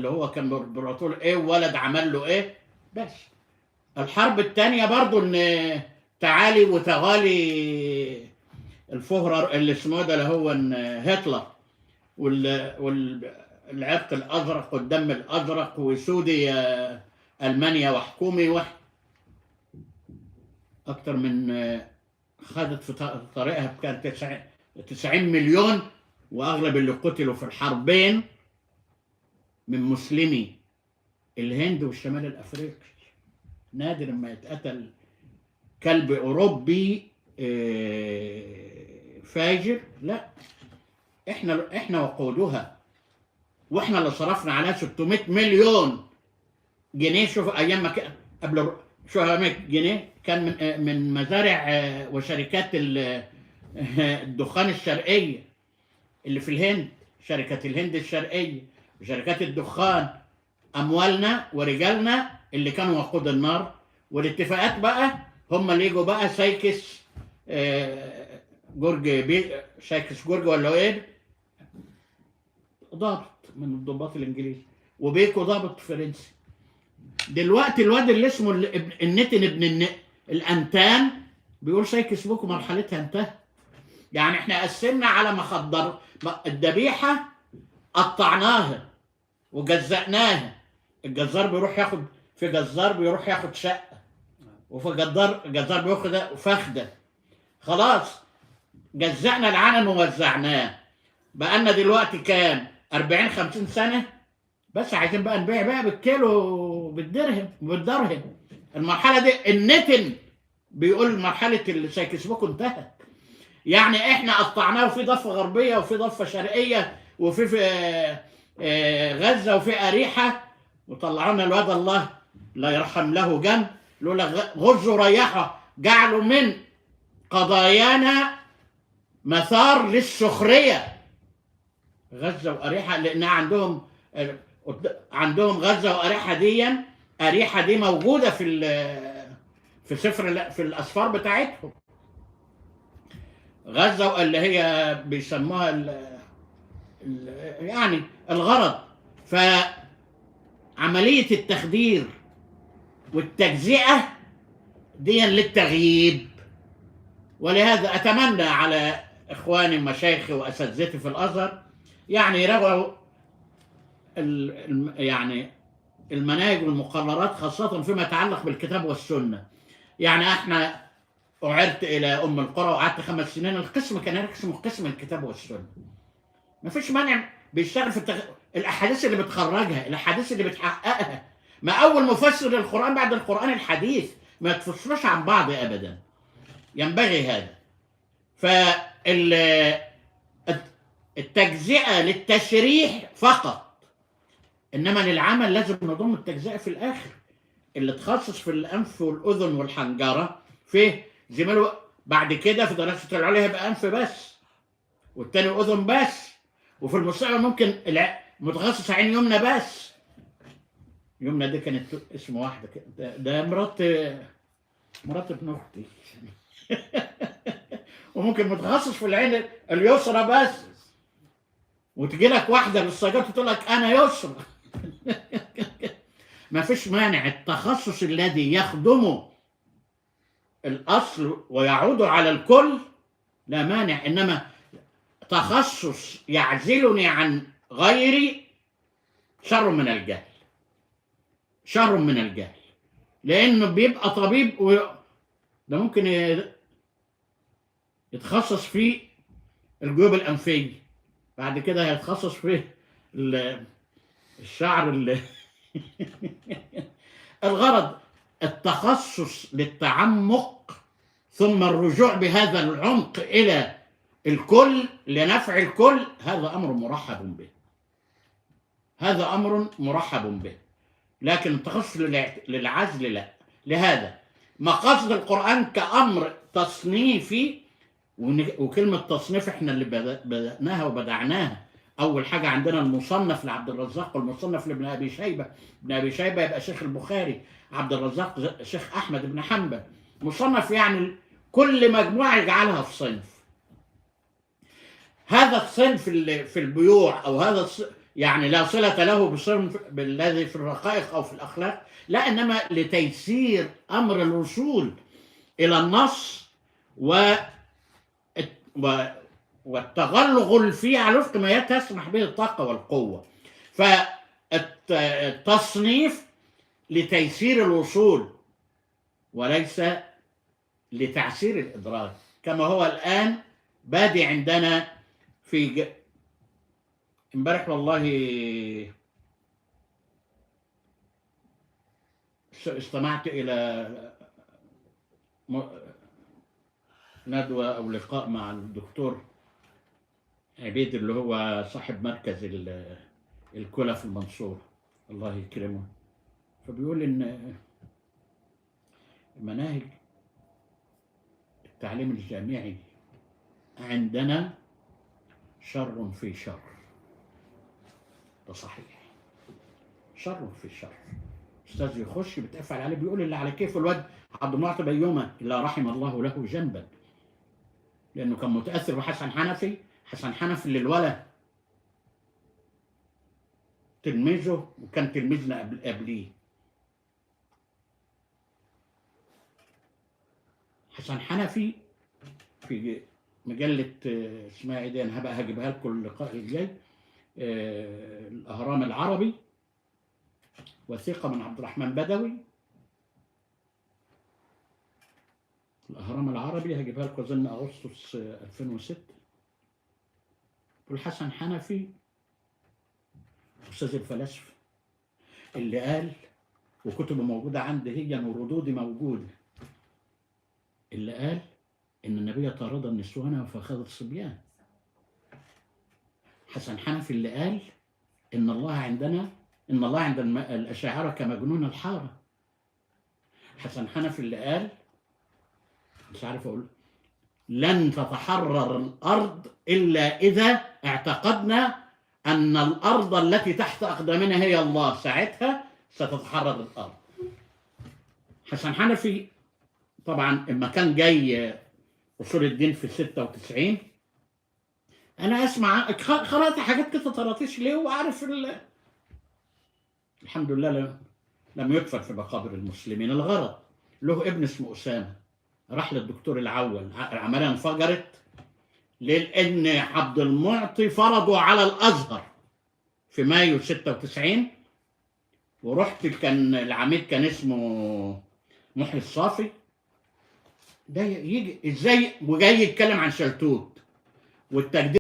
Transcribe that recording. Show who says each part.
Speaker 1: اللي هو كان امبراطور ايه وولد عمل له ايه. بس الحرب الثانيه برضو ان تعالي وتغالي الفهرر اللي اسمه ده اللي هو هتلر والعرق الازرق والدم الازرق وسودي المانيا وحكومي اكتر من خدت في طريقها كان 90 مليون، واغلب اللي قتلوا في الحربين من مسلمي الهند والشمال الافريقي. نادر ما يتقتل كلب اوروبي فاجر. لا، احنا وقودها، واحنا اللي صرفنا عليها 600 مليون جنيه. شوف ايام ما قبل 700 جنيه كان من مزارع وشركات الدخان الشرقيه اللي في الهند، شركه الهند الشرقيه وشركات الدخان، اموالنا ورجالنا اللي كانوا وقود النار. والاتفاقات بقى هم اللي يجوا بقى سايكس جورج سايكس جورج ولا ايه، ضابط من الضباط الانجليزي، وبيكو ضابط فرنسي. دلوقتي الواد اللي اسمه النتن ابن الانتان بيقول سايكس بيكو مرحلتها انتهت. يعني احنا قسمنا على ما خضر الذبيحه، قطعناها وجزأناها. الجزار بيروح ياخد في جزار بيروح ياخد شقه، وفي جزار بياخد فخده. خلاص جزأنا العنب ووزعناه. بقالنا دلوقتي كام 40 50 سنه بس عايزين بقى نبيع بقى بالكيلو بالدرهم. المرحله دي النتن بيقول مرحله السايكسبوكو انتهت. يعني احنا قطعناه وفي ضفه غربيه وفي ضفه شرقيه وفي غزه وفي اريحه، وطلعونا الواد الله لا يرحم له جنب لولا غزوا ريحه، جعلوا من قضايانا مثار للسخريه. غزه واريحه لان عندهم غزه واريحه اريحه دي موجوده في سفر في الاسفار بتاعتهم. غزه اللي هي بيسموها يعني الغرض. فعمليه التخدير والتجزئه دي للتغييب. ولهذا اتمنى على اخواني مشايخي واساتذتي في الازهر يعني يراجعوا يعني المناهج والمقررات خاصه فيما يتعلق بالكتاب والسنه. يعني احنا أعرت إلى أم القرى وقعدت 5 سنين. القسم كان اسمه قسم الكتاب والسنة. ما فيش مانع بيشتغل في الأحاديث اللي بتخرجها، الأحاديث اللي بتحققها. ما أول مفسر للقرآن بعد القرآن الحديث، ما تفصلوش عن بعض أبدا. ينبغي هذا. التجزئة للتشريح فقط، إنما للعمل لازم نضم التجزئة في الآخر. اللي تخصص في الأنف والأذن والحنجرة فيه زميله بعد كده في دراسة العليا هيبقى أنف بس، والتاني أذن بس، وفي المستقبل ممكن متخصص عين يمنى بس. يمنى دي كانت اسم واحدة كده، ده مرات ابن أختي. وممكن متخصص في العين اليسرى بس، وتجي لك واحدة بالصيدلة تقول لك أنا يسرى. ما فيش مانع. التخصص الذي يخدمه الأصل ويعود على الكل لا مانع، إنما تخصص يعزلني عن غيري شر من الجهل. شر من الجهل، لأنه بيبقى طبيب ده ممكن يتخصص في الجيوب الأنفية، بعد كده هيتخصص في الشعر الغرض التخصص للتعمق ثم الرجوع بهذا العمق إلى الكل لنفع الكل. هذا أمر مرحب به، هذا أمر مرحب به. لكن التخصص للعزل لا. لهذا مقاصد القرآن كأمر تصنيفي، وكلمة تصنيف احنا اللي بدأناها وبدعناها. أول حاجة عندنا المصنف لعبد الرزاق والمصنف لابن أبي شيبة. ابن أبي شيبة يبقى شيخ البخاري، عبد الرزاق شيخ أحمد بن حنبل. مصنف يعني كل مجموعة يجعلها في صنف. هذا الصنف اللي في البيوع أو هذا يعني لا صلة له بصنف بالذي في الرقائق أو في الأخلاق، لا، إنما لتيسير أمر الوصول إلى النص و والتغلغل فيه على وفق ما تسمح به الطاقة والقوة. فالتصنيف لتيسير الوصول وليس لتعسير الإدراك، كما هو الآن بادي عندنا في امبارح والله استمعت إلى ندوة أو لقاء مع الدكتور عبيد اللي هو صاحب مركز الكلى في المنصورة، الله يكرمه. فبيقول إن مناهج التعليم الجامعي عندنا شر في شر. ده صحيح، شر في شر. استاذ يخش بتقفل عليه بيقول اللي على كيف الواد عبد المعطي بيومه الا رحم الله له جنبا، لانه كان متاثر بحسن حنفي. حسن حنفي اللي الولد تلميذه وكان تلميذنا قبليه. حسن حنفي في مجله اسمها ايه دي، انا هبقى هجيبها لكم اللقاء الجاي، الاهرام العربي، وثيقه من عبد الرحمن بدوي. الاهرام العربي هجيبها لكم اظن اغسطس 2006. والحسن حنفي استاذ الفلاسفه اللي قال، وكتبه موجوده عندي هي وردودي موجوده، اللي قال ان النبي طارد النسوان وفخذ الصبيان. حسن حنفي اللي قال ان الله عند الاشاعره كمجنون الحاره. حسن حنفي اللي قال، مش عارف اقول، لن تتحرر الارض الا اذا اعتقدنا ان الارض التي تحت اقدامنا هي الله، ساعتها ستتحرر الارض. حسن حنفي طبعا لما كان جاي اصول الدين في 96، انا اسمع قرات حاجات كده طراطيش ليه، وعارف الحمد لله لم يدفن في مقابر المسلمين. الغرض له ابن اسمه اسامه، راح للدكتور العول، العمليه انفجرت لان عبد المعطي فرضوا على الازهر في مايو 96. ورحت، كان العميد كان اسمه محي الصافي، ده يجي ازاي وجاي يتكلم عن شلتوت والتجديد